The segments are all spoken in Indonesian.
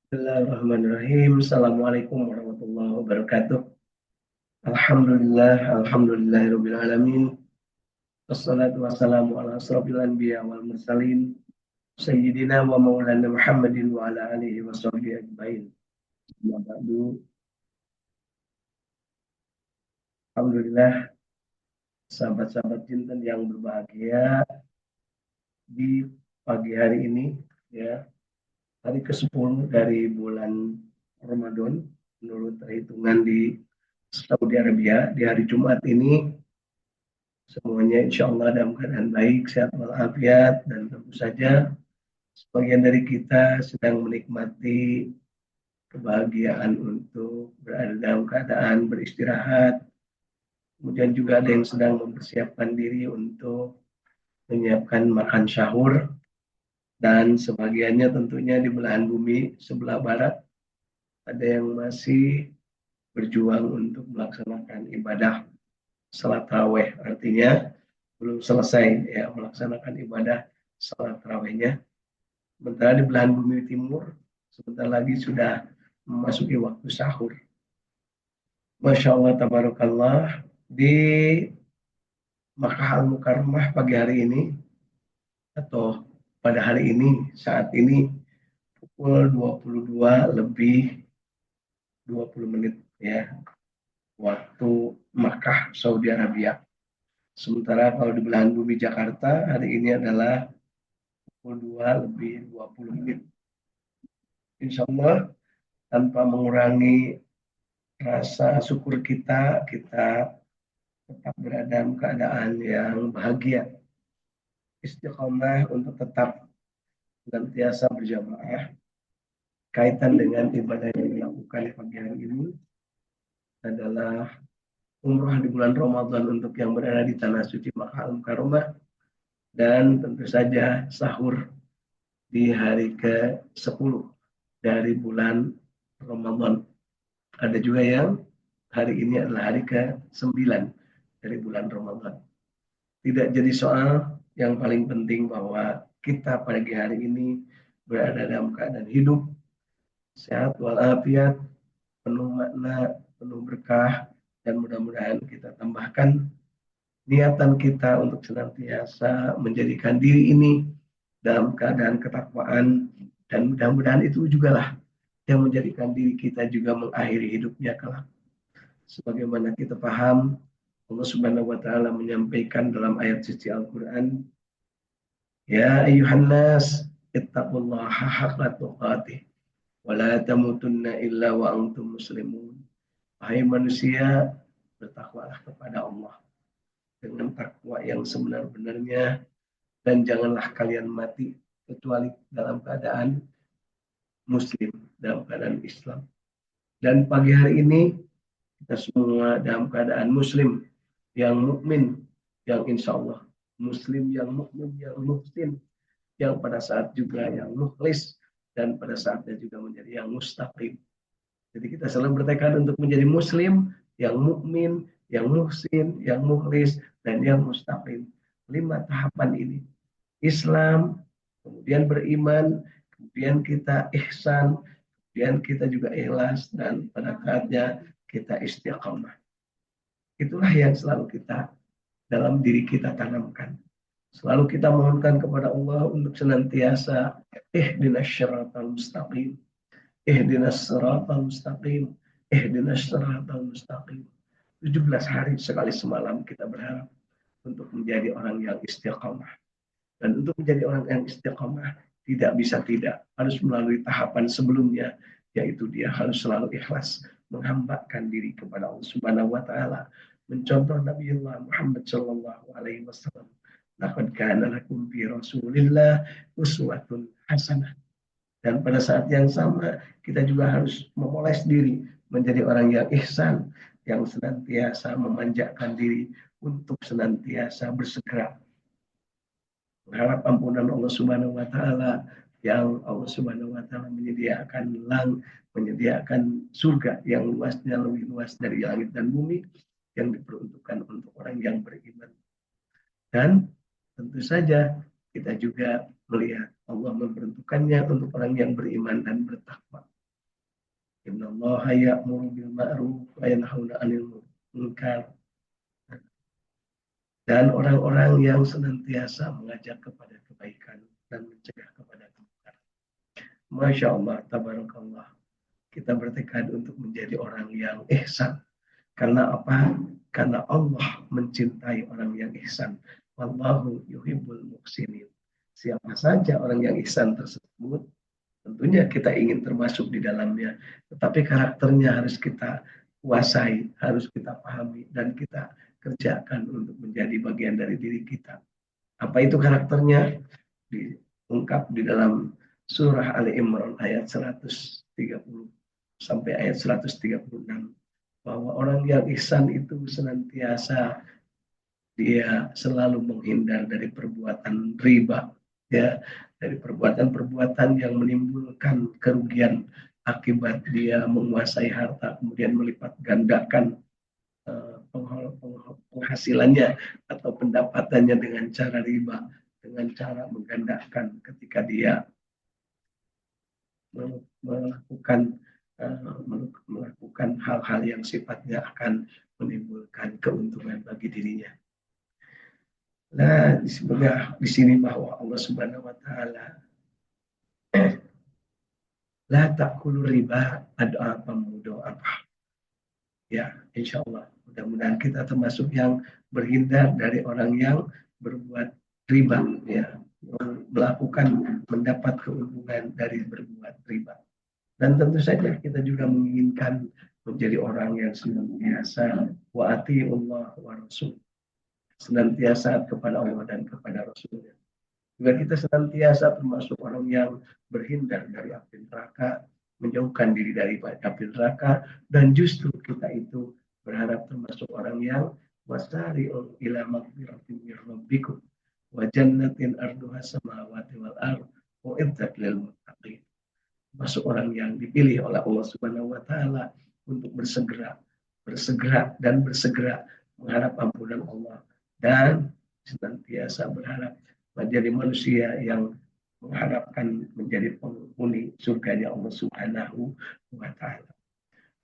Bismillahirrahmanirrahim. Assalamualaikum warahmatullahi wabarakatuh. Alhamdulillahirabbil alamin. Wassalatu wassalamu ala asrofil anbiya wal mursalin sayyidina wa maulana Muhammadin wa ala alihi wa sahbihi ajmain. Amma ba'du. Alhamdulillah, sahabat-sahabat cinta yang berbahagia, di pagi hari ini, ya, hari ke-10 dari bulan Ramadan menurut perhitungan di Saudi Arabia. Di hari Jumat ini semuanya insya Allah dalam keadaan baik, sehat walafiat, dan tentu saja sebagian dari kita sedang menikmati kebahagiaan untuk berada dalam keadaan beristirahat. Kemudian juga ada yang sedang mempersiapkan diri untuk menyiapkan makan sahur, dan sebagiannya tentunya di belahan bumi sebelah barat ada yang masih berjuang untuk melaksanakan ibadah salat tarawih, artinya belum selesai ya melaksanakan ibadah salat tarawihnya. Sementara di belahan bumi timur sebentar lagi sudah memasuki waktu sahur. Masya Allah, tabarakallah, di Makkah Al-Mukarramah pagi hari ini atau pada hari ini, saat ini pukul 22 lebih 20 menit ya, waktu Makkah Saudi Arabia. Sementara kalau di belahan bumi Jakarta hari ini adalah pukul 2 lebih 20 menit. Insya Allah tanpa mengurangi rasa syukur kita, kita tetap berada dalam keadaan yang bahagia. Istiqomah untuk tetap senantiasa berjamaah. Kaitan dengan ibadah yang dilakukan pagi hari ini adalah umrah di bulan Ramadan untuk yang berada di tanah suci Makkah Al-Mukarramah, dan tentu saja sahur di hari ke-10 dari bulan Ramadan. Ada juga yang hari ini adalah hari ke-9 dari bulan Ramadan. Tidak jadi soal, yang paling penting bahwa kita pagi hari ini berada dalam keadaan hidup, sehat walafiat, penuh makna, penuh berkah, dan mudah-mudahan kita tambahkan niatan kita untuk senantiasa menjadikan diri ini dalam keadaan ketakwaan, dan mudah-mudahan itu juga lah yang menjadikan diri kita juga mengakhiri hidupnya kelak. Sebagaimana kita paham, Allah Subhanahu wa taala menyampaikan dalam ayat suci Al-Qur'an, ya ayuhan nas ittaqullaha haqqa tuqatih wa la tamutunna illa wa antum muslimun. Wahai manusia, bertakwalah kepada Allah dengan takwa yang sebenar-benarnya, dan janganlah kalian mati kecuali dalam keadaan muslim, dalam keadaan Islam. Dan pagi hari ini kita semua dalam keadaan muslim yang mukmin, yang insya Allah muslim yang mukmin, yang muhsin, yang pada saat juga yang mukhlis, dan pada saatnya juga menjadi yang mustaqim. Jadi kita selalu bertekad untuk menjadi muslim yang mukmin, yang muhsin, yang mukhlis, dan yang mustaqim. 5 tahapan ini: Islam, kemudian beriman, kemudian kita ihsan, kemudian kita juga ikhlas, dan pada saatnya kita istiqamah. Itulah yang selalu kita dalam diri kita tanamkan. Selalu kita mohonkan kepada Allah untuk senantiasa ihdinas syiratal mustaqim, ihdinas siratal mustaqim, ihdinas siratal mustaqim. 17 hari sekali semalam kita berharap untuk menjadi orang yang istiqamah. Dan untuk menjadi orang yang istiqamah tidak bisa tidak, harus melalui tahapan sebelumnya, yaitu dia harus selalu ikhlas menghambakan diri kepada Allah Subhanahu wa taala. Mencontoh Nabiullah Muhammad sallallahu alaihi wasallam, laqad kana lakum fi Rasulillah uswatun hasanah. Dan pada saat yang sama kita juga harus memoles diri menjadi orang yang ihsan, yang senantiasa memanjakan diri untuk senantiasa bersegera berharap ampunan Allah Subhanahu wa taala, yang Allah Subhanahu wa taala menyediakan surga yang luasnya lebih luas dari langit dan bumi, yang diperuntukkan untuk orang yang beriman. Dan tentu saja kita juga melihat Allah memperuntukkannya untuk orang yang beriman dan bertakwa. Innallaha ya'muru bil ma'ruf wa yanhauna 'anil munkar. Dan orang-orang yang senantiasa mengajak kepada kebaikan dan mencegah kepada kemungkaran. Masya Allah, tabarakallah. Kita bertekad untuk menjadi orang yang ihsan. Karena apa? Karena Allah mencintai orang yang ihsan. Wallahu yuhibbul muhsinin. Siapa saja orang yang ihsan tersebut, tentunya kita ingin termasuk di dalamnya. Tetapi karakternya harus kita kuasai, harus kita pahami, dan kita kerjakan untuk menjadi bagian dari diri kita. Apa itu karakternya? Diungkap di dalam surah Ali Imran ayat 130 sampai ayat 136. Bahwa orang yang ihsan itu senantiasa dia selalu menghindar dari perbuatan riba, ya, dari perbuatan-perbuatan yang menimbulkan kerugian akibat dia menguasai harta kemudian melipat gandakan penghasilannya atau pendapatannya dengan cara riba, dengan cara menggandakan ketika dia melakukan melakukan hal-hal yang sifatnya akan menimbulkan keuntungan bagi dirinya. Nah, semoga di sini bahwa Allah Subhanahu wa taala la ta'kulu riba ad'afa mudha'afa. Ya, insya Allah. Mudah-mudahan kita termasuk yang berhindar dari orang yang berbuat riba, ya, melakukan mendapat keuntungan dari berbuat riba. Dan tentu saja kita juga menginginkan menjadi orang yang senantiasa wa atiullah wa rasul, senantiasa kepada Allah dan kepada Rasulnya. Juga kita senantiasa termasuk orang yang berhindar dari api neraka, menjauhkan diri dari api neraka, dan justru kita itu berharap termasuk orang yang wasari'u ila magfiratin min rabbikum wa jannatin arduha samawati wal ardh uiddat lil muttaqin. Masuk orang yang dipilih oleh Allah Subhanahu wa taala untuk bersegera mengharap ampunan Allah dan senantiasa berharap menjadi manusia yang mengharapkan menjadi penghuni surganya Allah Subhanahu wa taala.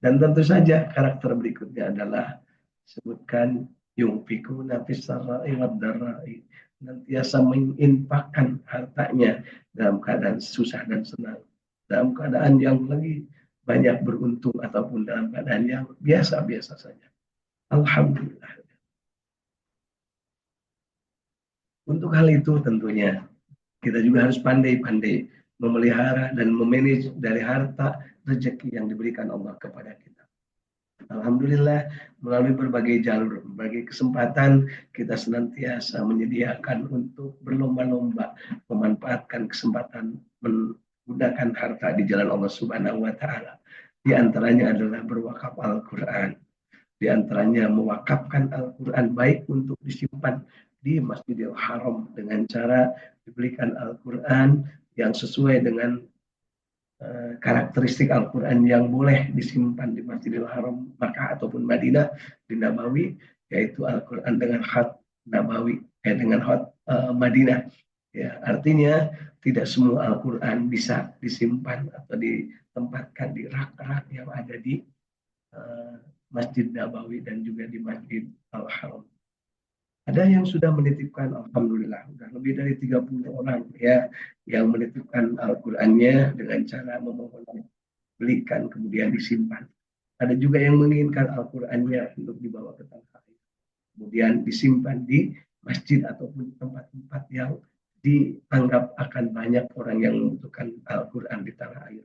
Dan tentu saja karakter berikutnya adalah sebutkan yungfikuna fis sarai wad darai, senantiasa menginfakkan hartanya dalam keadaan susah dan senang, dalam keadaan yang lagi banyak beruntung ataupun dalam keadaan yang biasa-biasa saja. Alhamdulillah. Untuk hal itu tentunya kita juga harus pandai-pandai memelihara dan memanage dari harta rezeki yang diberikan Allah kepada kita. Alhamdulillah, melalui berbagai jalur, berbagai kesempatan, kita senantiasa menyediakan untuk berlomba-lomba memanfaatkan kesempatan menggunakan harta di jalan Allah Subhanahu wa taala. Di antaranya adalah berwakaf Al-Qur'an. Di antaranya mewakafkan Al-Qur'an baik untuk disimpan di Masjidil Haram dengan cara diberikan Al-Quran yang sesuai dengan karakteristik Al-Quran yang boleh disimpan di Masjidil Haram Makkah ataupun Madinah di Nabawi, yaitu Al-Quran dengan khat Nabawi, dengan khat Madinah. Ya, artinya tidak semua Al-Quran bisa disimpan atau ditempatkan di rak-rak yang ada di Masjid Nabawi dan juga di Masjid Al-Haram. Ada yang sudah menitipkan, alhamdulillah, sudah lebih dari 30 orang ya yang menitipkan Al-Qur'annya dengan cara memohon belikan kemudian disimpan. Ada juga yang menginginkan Al-Qur'annya untuk dibawa ke tanah air, kemudian disimpan di masjid ataupun tempat-tempat yang dianggap akan banyak orang yang membutuhkan Al-Qur'an di tanah air.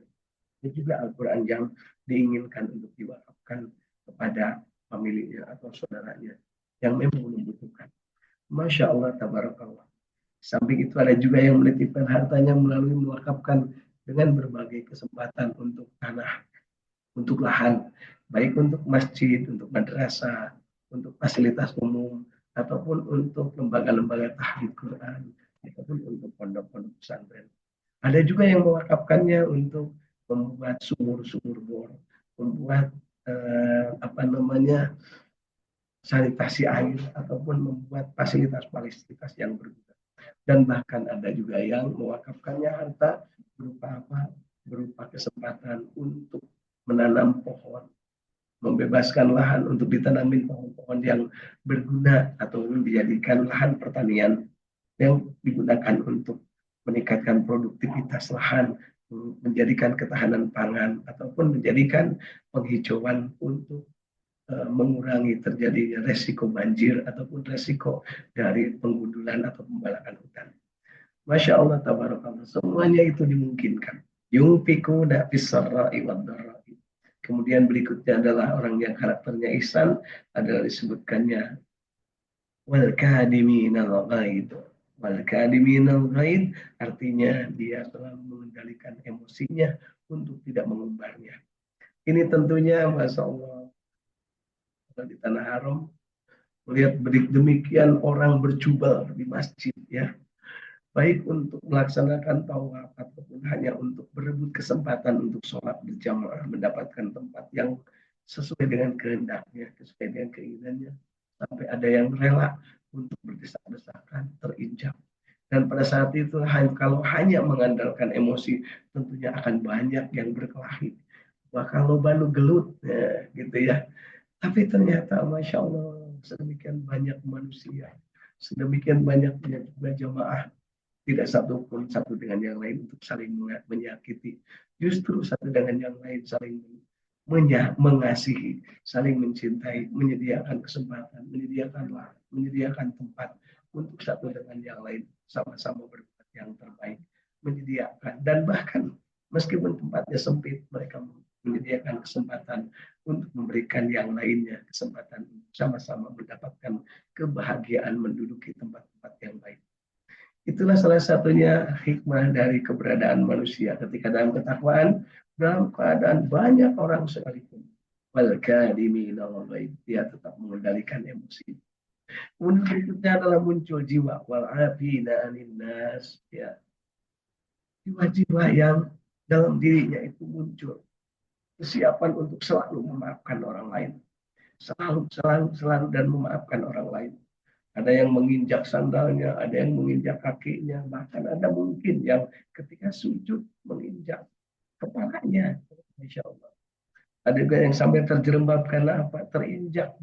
Ada juga Al-Qur'an yang diinginkan untuk diwakafkan kepada pemiliknya atau saudaranya yang memang membutuhkan. Masya Allah, tabarakallah. Samping itu ada juga yang menitipkan hartanya melalui mewakafkan dengan berbagai kesempatan untuk tanah, untuk lahan, baik untuk masjid, untuk madrasah, untuk fasilitas umum, ataupun untuk lembaga-lembaga tahfidz Quran, ataupun untuk pondok-pondok pesantren. Ada juga yang mewakafkannya untuk membuat sumur-sumur bor, membuat sanitasi air ataupun membuat fasilitas-fasilitas yang berguna. Dan bahkan ada juga yang mewakafkannya harta berupa apa? Berupa kesempatan untuk menanam pohon, membebaskan lahan untuk ditanamin pohon-pohon yang berguna atau dijadikan lahan pertanian yang digunakan untuk meningkatkan produktivitas lahan, menjadikan ketahanan pangan, ataupun menjadikan penghijauan untuk mengurangi terjadinya resiko banjir ataupun resiko dari penggundulan atau pembalakan hutan. Masya Allah, tabarakallah, semuanya itu dimungkinkan. Yungfikuna fis-sarra'i wad-dharra'i. Kemudian berikutnya adalah orang yang karakternya ihsan, adalah disebutkannya wal kadiminal ghaid. Wal kadiminal ghaid artinya dia selalu mengendalikan emosinya untuk tidak mengumbarnya. Ini tentunya Masya Allah di tanah haram melihat demikian orang berjubel di masjid, ya, baik untuk melaksanakan tawaf ataupun hanya untuk berebut kesempatan untuk sholat berjamaah, mendapatkan tempat yang sesuai dengan kehendaknya, sesuai dengan keinginannya, sampai ada yang rela untuk berdesak-desakan, terinjak. Dan pada saat itu kalau hanya mengandalkan emosi, tentunya akan banyak yang berkelahi. Bahkan loba gelut, ya, gitu ya. Tapi ternyata Masya Allah, sedemikian banyak manusia, sedemikian banyaknya jamaah, tidak satu pun satu dengan yang lain untuk saling menyakiti. Justru satu dengan yang lain saling mengasihi, saling mencintai, menyediakan kesempatan, menyediakan tempat untuk satu dengan yang lain, sama-sama berbuat yang terbaik, menyediakan. Dan bahkan meskipun tempatnya sempit, mereka menyediakan kesempatan untuk memberikan yang lainnya kesempatan sama-sama mendapatkan kebahagiaan menduduki tempat-tempat yang baik. Itulah salah satunya hikmah dari keberadaan manusia ketika dalam ketakwaan, dalam keadaan banyak orang sekalipun. Dia tetap mengendalikan emosi. Kemudian berikutnya adalah muncul jiwa wal'afina anin nas, ya. Jiwa-jiwa yang dalam dirinya itu muncul kesiapan untuk selalu memaafkan orang lain, selalu dan memaafkan orang lain. Ada yang menginjak sandalnya, ada yang menginjak kakinya, bahkan ada mungkin yang ketika sujud menginjak kepalanya. Masya Allah. Ada juga yang sampai terjerembab karena apa? Terinjak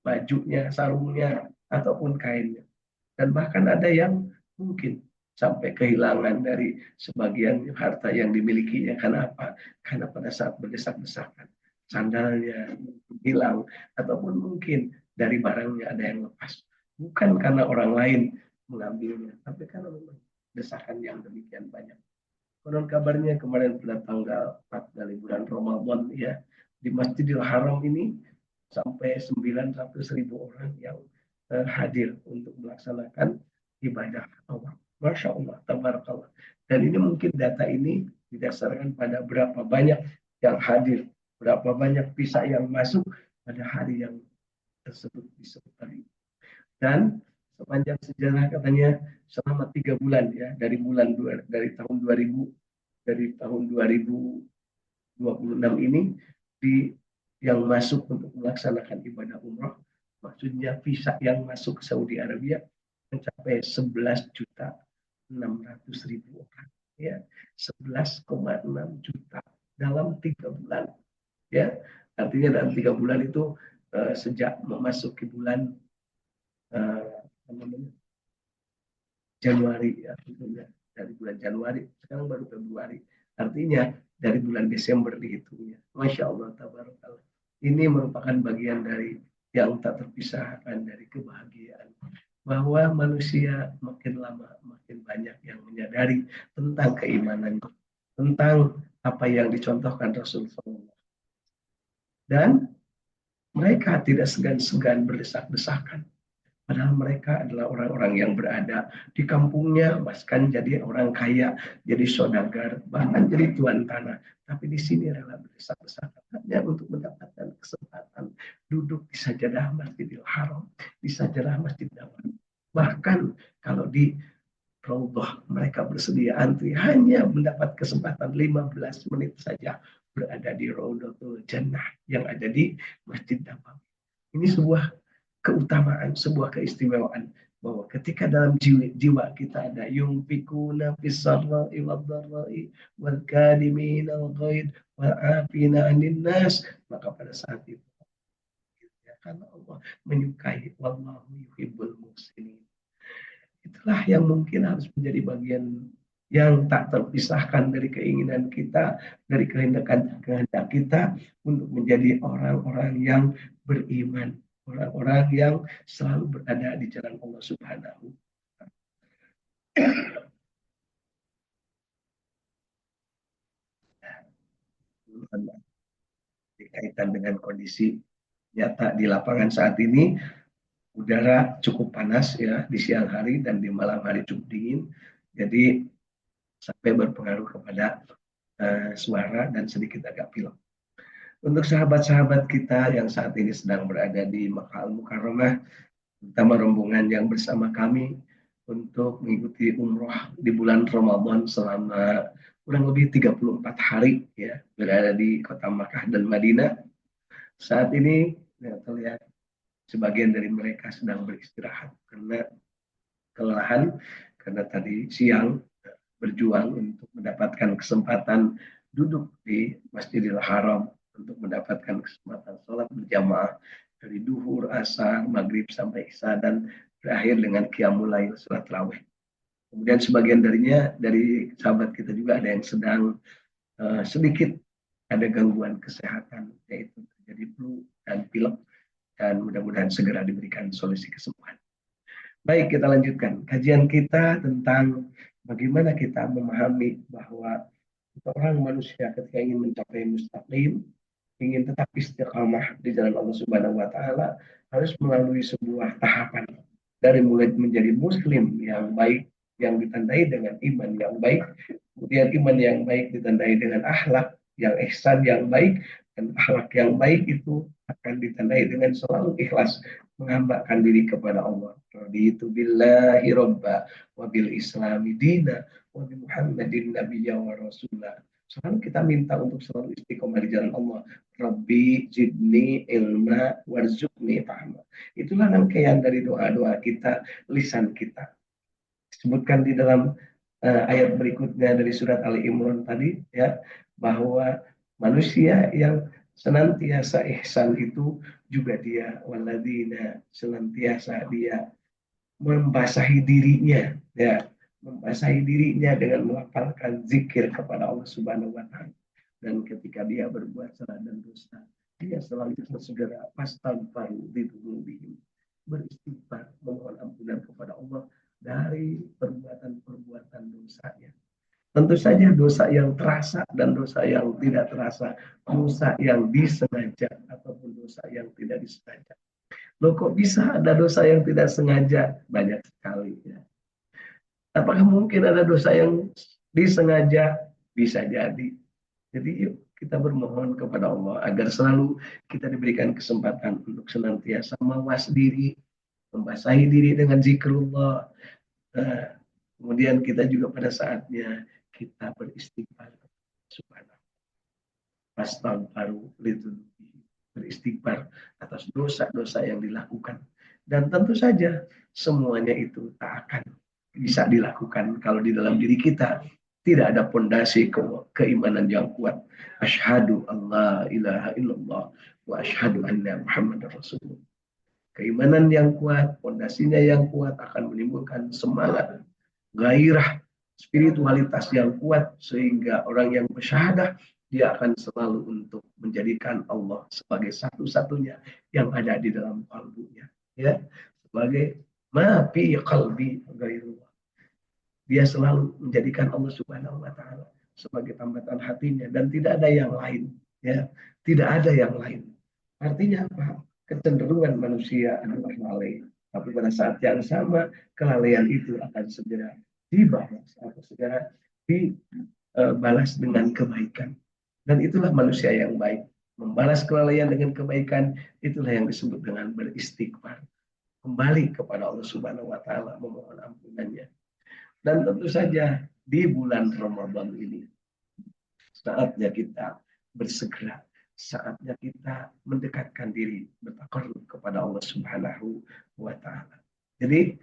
bajunya, sarungnya, ataupun kainnya. Dan bahkan ada yang mungkin sampai kehilangan dari sebagian harta yang dimilikinya. Karena apa? Karena pada saat berdesak-desakan, sandalnya hilang, ataupun mungkin dari barangnya ada yang lepas. Bukan karena orang lain mengambilnya, tapi karena memang desakan yang demikian banyak. Konon kabarnya kemarin pada tanggal 4 dari bulan Ramadan, ya, di Masjidil Haram ini sampai 900.000 orang yang hadir untuk melaksanakan ibadah tawaf. Masya Allah, tabarakallah. Dan ini mungkin data ini didasarkan pada berapa banyak yang hadir, berapa banyak visa yang masuk pada hari yang tersebut disebut tadi. Dan sepanjang sejarah katanya selama 3 bulan, ya, dari tahun 2026 ini yang masuk untuk melaksanakan ibadah umroh, maksudnya visa yang masuk ke Saudi Arabia mencapai 11.600.000 orang, ya, 11,6 juta dalam 3 bulan, ya. Artinya dalam 3 bulan itu sejak memasuki bulan Januari, ya, dari bulan Januari, sekarang baru Februari, artinya dari bulan Desember dihitungnya. Masya Allah, tabarakallah. Ini merupakan bagian dari yang tak terpisahkan dari kebahagiaan, bahwa manusia makin lama makin banyak yang menyadari tentang keimanannya, tentang apa yang dicontohkan Rasulullah. Dan mereka tidak segan-segan berdesak-desakan. Padahal mereka adalah orang-orang yang berada di kampungnya, bahkan jadi orang kaya, jadi saudagar, bahkan jadi tuan tanah. Tapi di sini rela berdesak-desakan hanya untuk mendapatkan kesempatan duduk di sajadah Masjidil Haram, di sajadah Masjid Nabawi. Bahkan kalau di Raudhah mereka bersedia antri hanya mendapat kesempatan 15 menit saja berada di Raudhatul Jannah yang ada di Masjid Nabawi. Ini sebuah keutamaan, sebuah keistimewaan bahwa ketika dalam jiwa kita ada yunfikuna fis-sarra'i wad-dharra'i wal kadhimina al-ghaidh wal 'afina 'anil nas, maka pada saat itu ya, karena Allah menyukai wallahu yuhibbul muhsinin. Itulah yang mungkin harus menjadi bagian yang tak terpisahkan dari keinginan kita, dari kehendak kita untuk menjadi orang-orang yang beriman, orang-orang yang selalu berada di jalan Allah Subhanahu. Kaitan dengan kondisi nyata di lapangan saat ini, udara cukup panas ya di siang hari dan di malam hari cukup dingin, jadi sampai berpengaruh kepada suara dan sedikit agak pilek. Untuk sahabat-sahabat kita yang saat ini sedang berada di Makkah Al-Mukarramah, terutama rombongan yang bersama kami untuk mengikuti umroh di bulan Ramadan selama kurang lebih 34 hari ya berada di kota Makkah dan Madinah. Saat ini ya, terlihat sebagian dari mereka sedang beristirahat karena kelelahan, karena tadi siang berjuang untuk mendapatkan kesempatan duduk di Masjidil Haram untuk mendapatkan kesempatan sholat berjamaah dari duhur, asar, maghrib sampai isya dan berakhir dengan qiyamul lail, sholat raweh. Kemudian sebagian darinya dari sahabat kita juga ada yang sedang sedikit ada gangguan kesehatan, yaitu terjadi flu dan pilek, dan mudah-mudahan segera diberikan solusi kesembuhan. Baik, kita lanjutkan kajian kita tentang bagaimana kita memahami bahwa seorang manusia ketika ingin mencapai mustaqim, ingin tetap istiqamah di jalan Allah Subhanahu wa taala, harus melalui sebuah tahapan dari mulai menjadi muslim yang baik yang ditandai dengan iman yang baik, kemudian iman yang baik ditandai dengan akhlak yang ihsan yang baik, dan akhlak yang baik itu akan ditandai dengan selalu ikhlas menghambakan diri kepada Allah. Raditu billahi robba wa bil islami dina wa bi Muhammadin nabiyya wa rasulah. Selalu kita minta untuk selalu istiqomah di jalan Allah. Rabbi jidni ilma warzuqni fahma. Itulah rangkaian dari doa-doa kita, lisan kita. Disebutkan di dalam ayat berikutnya dari surat Ali Imran tadi ya, bahwa manusia yang senantiasa ihsan itu juga dia waladina, senantiasa dia membasahi dirinya ya, membasahi dirinya dengan melafalkan zikir kepada Allah Subhanahu wa taala. Dan ketika dia berbuat salah dan dosa, dia selalu segera fastaghfiru lidzunubihim, beristighfar, memohon ampunan kepada Allah dari perbuatan-perbuatan dosanya. Tentu saja dosa yang terasa dan dosa yang tidak terasa, dosa yang disengaja ataupun dosa yang tidak disengaja. Loh, kok bisa ada dosa yang tidak sengaja? Banyak sekali ya. Apakah mungkin ada dosa yang disengaja? Bisa jadi. Jadi yuk kita bermohon kepada Allah agar selalu kita diberikan kesempatan untuk senantiasa mawas diri, membasahi diri dengan zikrullah. Nah, kemudian kita juga pada saatnya kita beristighfar. Subhanallah. Astaghfiru beristighfar atas dosa-dosa yang dilakukan. Dan tentu saja semuanya itu tak akan bisa dilakukan kalau di dalam diri kita tidak ada pondasi keimanan yang kuat. Asyhadu alla ilaha illallah wa asyhadu anna Muhammadar Rasulullah. Keimanan yang kuat, pondasinya yang kuat akan menimbulkan semangat, gairah, spiritualitas yang kuat sehingga orang yang bersyahadah dia akan selalu untuk menjadikan Allah sebagai satu-satunya yang ada di dalam kalbunya, ya, sebagai ma fi qalbi ghairullah. Dia selalu menjadikan Allah Subhanahu wa taala sebagai tambatan hatinya dan tidak ada yang lain, ya. Tidak ada yang lain. Artinya apa? Kecenderungan manusia adalah lalai. Tapi pada saat yang sama, kelalaian itu akan segera dibalas atau segera dibalas dengan kebaikan. Dan itulah manusia yang baik. Membalas kelalaian dengan kebaikan, itulah yang disebut dengan beristighfar. Kembali kepada Allah Subhanahu wa taala, memohon ampunannya. Dan tentu saja di bulan Ramadan ini saatnya kita bersegera, saatnya kita mendekatkan diri, bertakarrub kepada Allah Subhanahu wa taala. Jadi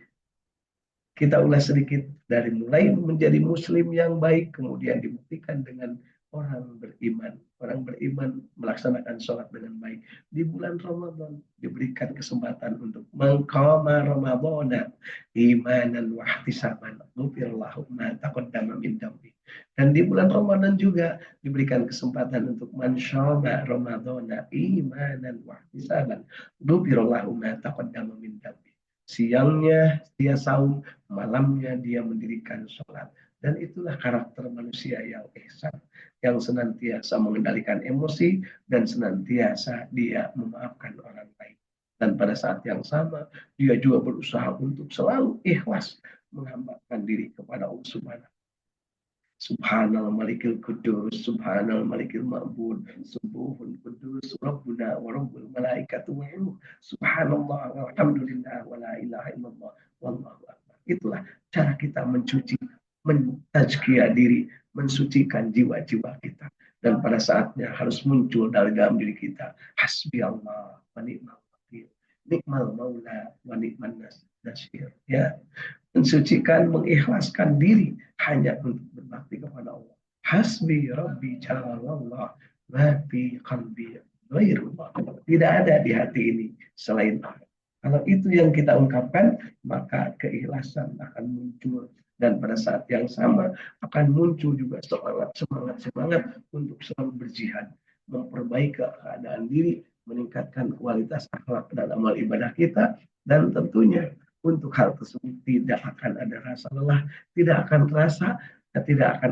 Kita ulas sedikit dari mulai menjadi muslim yang baik, kemudian dibuktikan dengan orang beriman. Orang beriman melaksanakan sholat dengan baik. Di bulan Ramadan diberikan kesempatan untuk mengqama Ramadana imanan wa ihtisaban. Ghufirallahu ma taqaddama min dambi. Dan di bulan Ramadan juga diberikan kesempatan untuk mansyama Ramadana imanan wa ihtisaban. Ghufirallahu ma taqaddama min dambi. Siangnya dia saum, malamnya dia mendirikan sholat. Dan itulah karakter manusia yang ihsan, yang senantiasa mengendalikan emosi dan senantiasa dia memaafkan orang lain. Dan pada saat yang sama, dia juga berusaha untuk selalu ikhlas menghambakan diri kepada Allah Subhanahu. Subhanal Malikil Kudus, Subhanal Malikil Ma'bud, Subuhun Kudus, Rabbuna wa Rabbul Malaikatu wa Ruh, Subhanallah, Alhamdulillah, wa la ilaha illallah, wallahu akbar. Itulah cara kita mencuci, mentazkiyah diri, mensucikan jiwa-jiwa kita. Dan pada saatnya harus muncul dari dalam diri kita, hasbi Allah wa ni'mal wakil, nikmal maula wa ni'man nasir. Ya, mensucikan, mengikhlaskan diri hanya untuk berbakti kepada Allah. Hasbi Rabbi Jalallah ma fi qalbi ghairullah. Tidak ada di hati ini selain Allah. Kalau itu yang kita ungkapkan, maka keikhlasan akan muncul. Dan pada saat yang sama akan muncul juga semangat untuk selalu berjihad, memperbaiki keadaan diri, meningkatkan kualitas akhlak dan amal ibadah kita, dan tentunya untuk hal tersebut tidak akan ada rasa lelah, tidak akan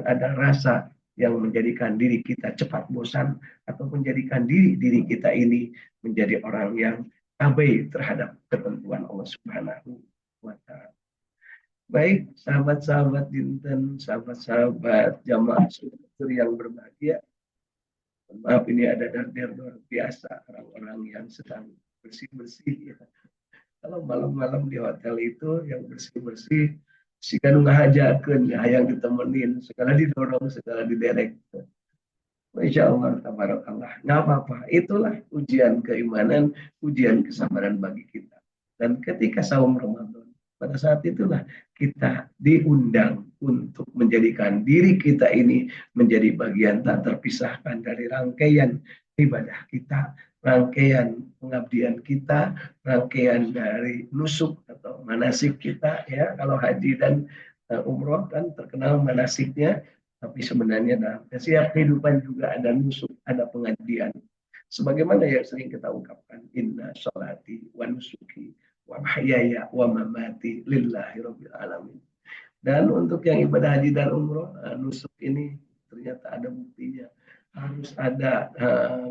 ada rasa yang menjadikan diri kita cepat bosan atau menjadikan diri kita ini menjadi orang yang abai terhadap ketentuan Allah Subhanahu wa taala. Baik, sahabat-sahabat dinten, sahabat-sahabat jamaah yang berbahagia. Maaf, ini ada darder luar biasa orang-orang yang sedang bersih-bersih ya. Kalau malam-malam di hotel itu yang bersih-bersih, si kan ngahajakeun ya yang ditemenin, segala didorong, segala diderek. Masya Allah, tabarakallah. Nggak apa-apa, itulah ujian keimanan, ujian kesabaran bagi kita. Dan ketika saum Ramadan, pada saat itulah kita diundang untuk menjadikan diri kita ini menjadi bagian tak terpisahkan dari rangkaian ibadah kita, rangkaian pengabdian kita, rangkaian dari nusuk atau manasik kita. Ya, kalau haji dan umroh kan terkenal manasiknya, tapi sebenarnya dalam setiap kehidupan juga ada nusuk, ada pengabdian. Sebagaimana yang sering kita ungkapkan, inna sholati wa nusuki wa mahyaya wa mamati lillahi rabbil alamin. Dan untuk yang ibadah haji dan umroh, nusuk ini ternyata ada buktinya. Harus ada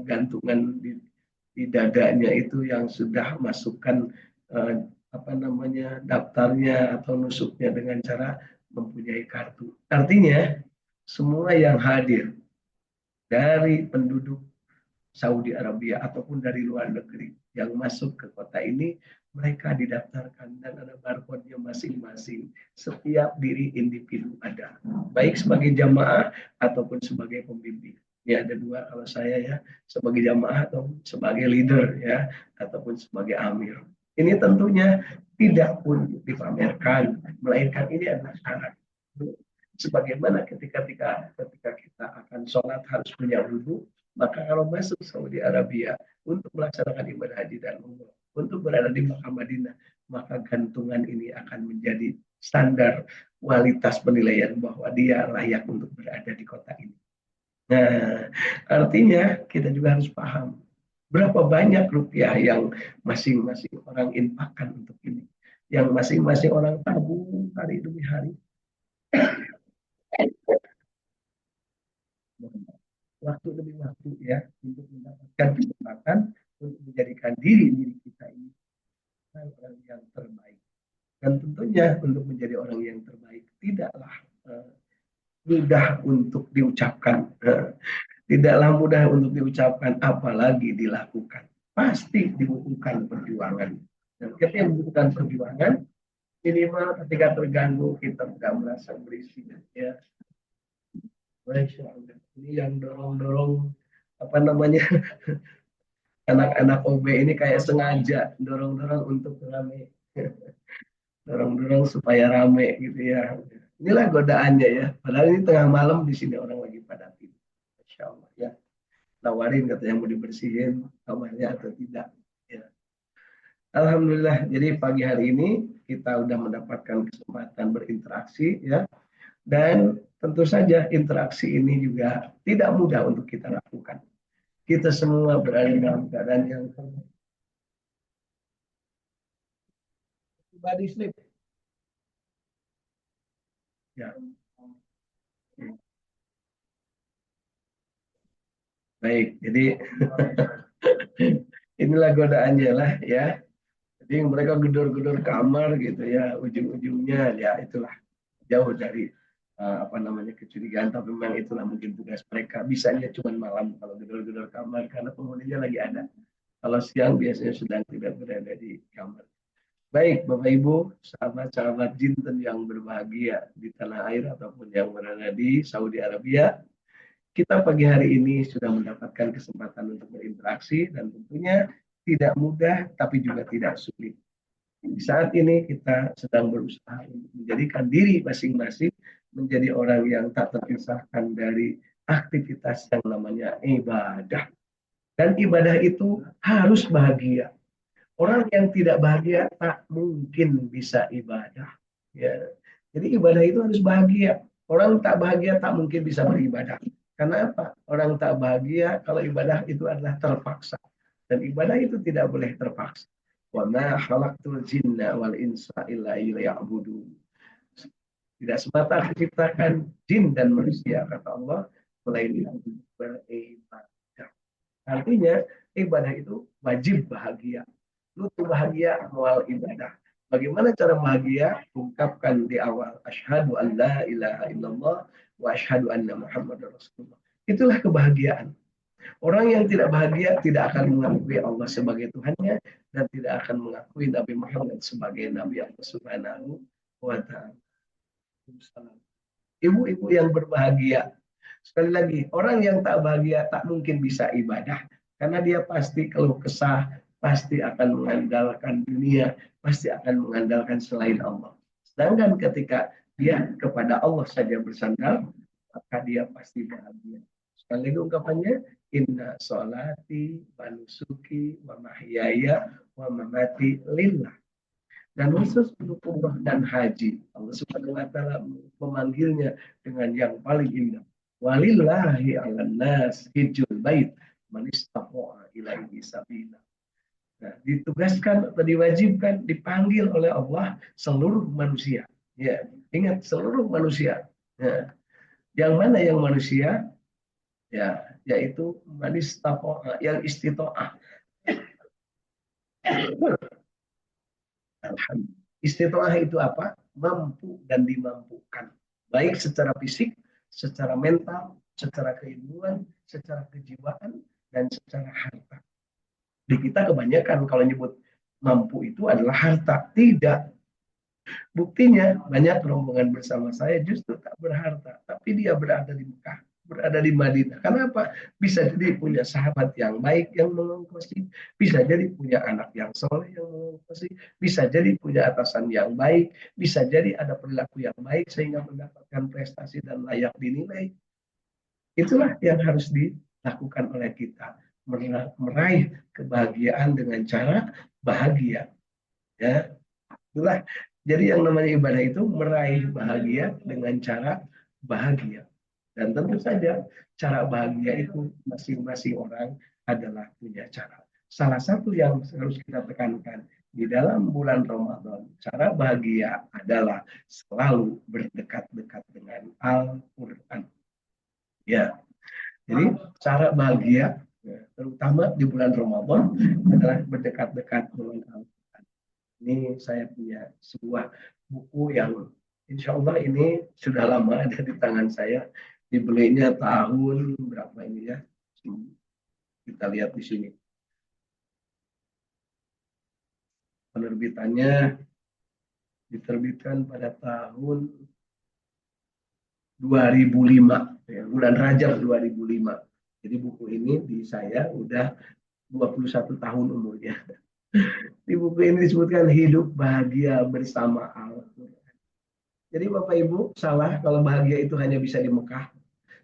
gantungan di dadanya itu yang sudah masukkan daftarnya atau nusuknya dengan cara mempunyai kartu. Artinya semua yang hadir dari penduduk Saudi Arabia ataupun dari luar negeri yang masuk ke kota ini, mereka didaftarkan dan ada barcode-nya masing-masing. Setiap diri individu ada, baik sebagai jamaah ataupun sebagai pembimbing. Ya, ada dua kalau saya ya, sebagai jamaah atau sebagai leader ya, ataupun sebagai amir. Ini tentunya tidak untuk dipamerkan, melainkan ini adalah syarat. Sebagaimana ketika kita akan sholat harus punya wudhu, maka kalau masuk Saudi Arabia untuk melaksanakan ibadah haji dan umroh, untuk berada di Makkah Madinah, maka gantungan ini akan menjadi standar kualitas penilaian bahwa dia layak untuk berada di kota ini. Nah, artinya kita juga harus paham berapa banyak rupiah yang masing-masing orang infakkan untuk ini, yang masing-masing orang tabung hari demi hari. Waktu demi waktu ya, untuk mendapatkan kesempatan untuk menjadikan diri kita ini orang yang terbaik. Dan tentunya untuk menjadi orang yang terbaik tidaklah mudah untuk diucapkan, tidaklah mudah untuk diucapkan, apalagi dilakukan. Pasti dibutuhkan perjuangan. Dan ketika membutuhkan perjuangan, minimal ketika terganggu kita tidak merasa berisik ya. Masya Allah. Ini yang dorong-dorong anak-anak OB ini kayak sengaja dorong-dorong untuk rame. dorong-dorong supaya rame gitu ya. Inilah godaannya ya. Padahal ini tengah malam di sini orang lagi pada tidur. Masya Allah ya. Tawarin katanya mau dibersihin kamarnya atau tidak. Ya. Alhamdulillah. Jadi pagi hari ini kita sudah mendapatkan kesempatan berinteraksi ya. Dan tentu saja interaksi ini juga tidak mudah untuk kita lakukan. Kita semua berada dalam keadaan yang body sleep. Ya. Baik, jadi inilah godaannya lah ya. Jadi mereka gedor-gedor kamar gitu ya, ujung-ujungnya ya itulah jauh dari apa namanya kecurigaan, tapi memang itulah mungkin tugas mereka. Bisanya cuma malam kalau gedor-gedor kamar karena penghuninya lagi ada. Kalau siang biasanya sedang tidak berada di kamar. Baik, Bapak Ibu, sahabat-sahabat jinten yang berbahagia di tanah air ataupun yang berada di Saudi Arabia, kita pagi hari ini sudah mendapatkan kesempatan untuk berinteraksi dan tentunya tidak mudah tapi juga tidak sulit. Di saat ini kita sedang berusaha untuk menjadikan diri masing-masing menjadi orang yang tak terpisahkan dari aktivitas yang namanya ibadah. Dan ibadah itu harus bahagia. Orang yang tidak bahagia tak mungkin bisa ibadah. Ya. Jadi ibadah itu harus bahagia. Orang tak bahagia tak mungkin bisa beribadah. Karena apa? Orang tak bahagia kalau ibadah itu adalah terpaksa. Dan ibadah itu tidak boleh terpaksa. Wa ma khalaqtul jinna wal insa illa liya'budun. Tidak semata aku ciptakan jin dan manusia, kata Allah, melainkan beribadah. Artinya, ibadah itu wajib bahagia. Lu tuh bahagia mual ibadah. Bagaimana cara bahagia? Ungkapkan di awal. Asyhadu an la ilaha illallah wa asyhadu anna Muhammad Rasulullah. Itulah kebahagiaan. Orang yang tidak bahagia tidak akan mengakui Allah sebagai Tuhannya dan tidak akan mengakui Nabi Muhammad sebagai Nabi Allah Subhanahu wa Ta'ala. Ibu-ibu yang berbahagia. Sekali lagi, orang yang tak bahagia tak mungkin bisa ibadah. Karena dia pasti keluh kesah, pasti akan mengandalkan dunia, pasti akan mengandalkan selain Allah. Sedangkan ketika dia kepada Allah saja bersandar, maka dia pasti bahagia. Sekali lagi ungkapannya, inna sholati wa nusuki wa mahyaya wa mamati lillah. Dan khusus untuk umrah dan haji, Allah Subhanahu wa taala memanggilnya dengan yang paling indah. Walillahi 'alan nas hijjul bait man istata'a ilaihi sabila. Nah, ditugaskan atau diwajibkan dipanggil oleh Allah seluruh manusia. Ya, ingat seluruh manusia. Ya. Yang mana yang manusia? Ya, yaitu man istata'a, yang istita'ah. Alhamdulillah. Istitoah itu apa? Mampu dan dimampukan. Baik secara fisik, secara mental, secara keilmuan, secara kejiwaan, dan secara harta. Di kita kebanyakan kalau nyebut mampu itu adalah harta. Tidak. Buktinya banyak rombongan bersama saya justru tak berharta. Tapi dia berada di Mekah, berada di Madinah. Kenapa? Bisa jadi punya sahabat yang baik yang mengongkosi, bisa jadi punya anak yang soleh yang mengongkosi, bisa jadi punya atasan yang baik, bisa jadi ada perilaku yang baik sehingga mendapatkan prestasi dan layak dinilai. Itulah yang harus dilakukan oleh kita, meraih kebahagiaan dengan cara bahagia. Ya, itulah. Jadi yang namanya ibadah itu meraih bahagia dengan cara bahagia. Dan tentu saja cara bahagia itu masing-masing orang adalah punya cara. Salah satu yang harus kita tekankan di dalam bulan Ramadan, cara bahagia adalah selalu berdekat-dekat dengan Al-Quran. Ya, jadi cara bahagia, terutama di bulan Ramadan, adalah berdekat-dekat dengan Al-Quran. Ini saya punya sebuah buku yang insya Allah ini sudah lama ada di tangan saya. Dibelinya tahun berapa ini ya? Kita lihat di sini. Penerbitannya diterbitkan pada tahun 2005, ya, bulan Rajab 2005. Jadi buku ini di saya udah 21 tahun umurnya. Di buku ini disebutkan hidup bahagia bersama Al-Quran. Jadi Bapak Ibu, salah kalau bahagia itu hanya bisa di Mekah.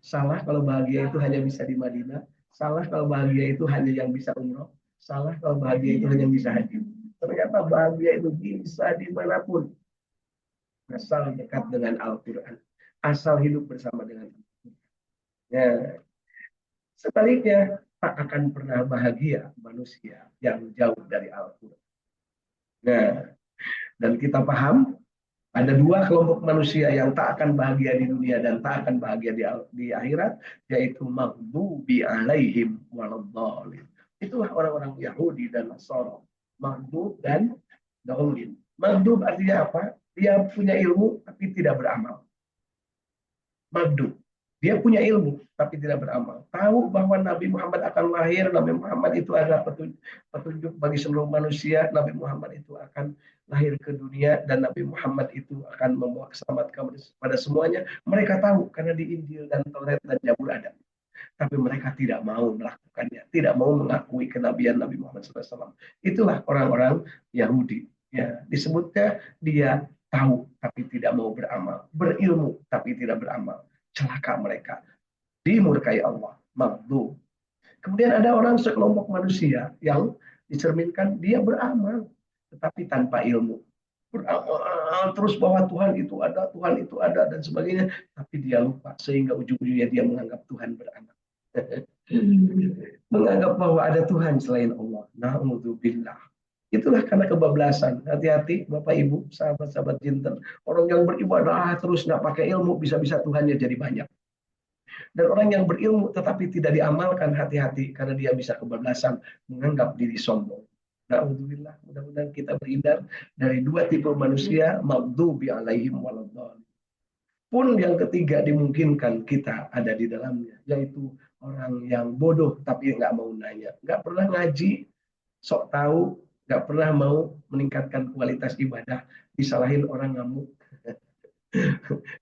Salah kalau bahagia itu hanya bisa di Madinah. Salah kalau bahagia itu hanya yang bisa umroh. Salah kalau bahagia itu hanya bisa haji. Ternyata bahagia itu bisa dimanapun. Asal dekat dengan Al-Quran. Asal hidup bersama dengan Al-Quran. Ya, sebaliknya, tak akan pernah bahagia manusia yang jauh dari Al-Quran. Nah, dan kita paham ada dua kelompok manusia yang tak akan bahagia di dunia dan tak akan bahagia di akhirat, yaitu maghdubi alaihim waladhdallin. Itulah orang-orang Yahudi dan Nasara. Maghdub dan dhalin. Maghdub artinya apa? Dia punya ilmu tapi tidak beramal. Maghdub. Dia punya ilmu tapi tidak beramal. Tahu bahwa Nabi Muhammad akan lahir, Nabi Muhammad itu adalah petunjuk bagi seluruh manusia, Nabi Muhammad itu akan lahir ke dunia dan Nabi Muhammad itu akan membawa keselamatan kepada semuanya. Mereka tahu karena di Injil dan Taurat dan Zabur ada. Tapi mereka tidak mau melakukannya, tidak mau mengakui kenabian Nabi Muhammad SAW. Itulah orang-orang Yahudi. Ya, disebutnya dia tahu tapi tidak mau beramal, berilmu tapi tidak beramal. Celaka mereka, dimurkai Allah, maghdub. Kemudian ada orang sekelompok manusia yang dicerminkan dia beramal tetapi tanpa ilmu. Beramal terus bahwa Tuhan itu ada dan sebagainya, tapi dia lupa sehingga ujung-ujungnya dia menganggap Tuhan beranak. Menganggap bahwa ada Tuhan selain Allah. Na'udzubillah. Itulah karena kebablasan. Hati-hati Bapak Ibu, sahabat-sahabat jinten. Orang yang beribadah terus nggak pakai ilmu, bisa-bisa Tuhannya jadi banyak. Dan orang yang berilmu tetapi tidak diamalkan, hati-hati karena dia bisa kebablasan menganggap diri sombong. Na'udzubillah. Mudah-mudahan kita berhindar dari dua tipe manusia, maghdubi alaihim waladhdallin. Pun yang ketiga dimungkinkan kita ada di dalamnya, yaitu orang yang bodoh tapi nggak mau nanya, nggak pernah ngaji, sok tahu, nggak pernah mau meningkatkan kualitas ibadah, disalahin orang ngamuk,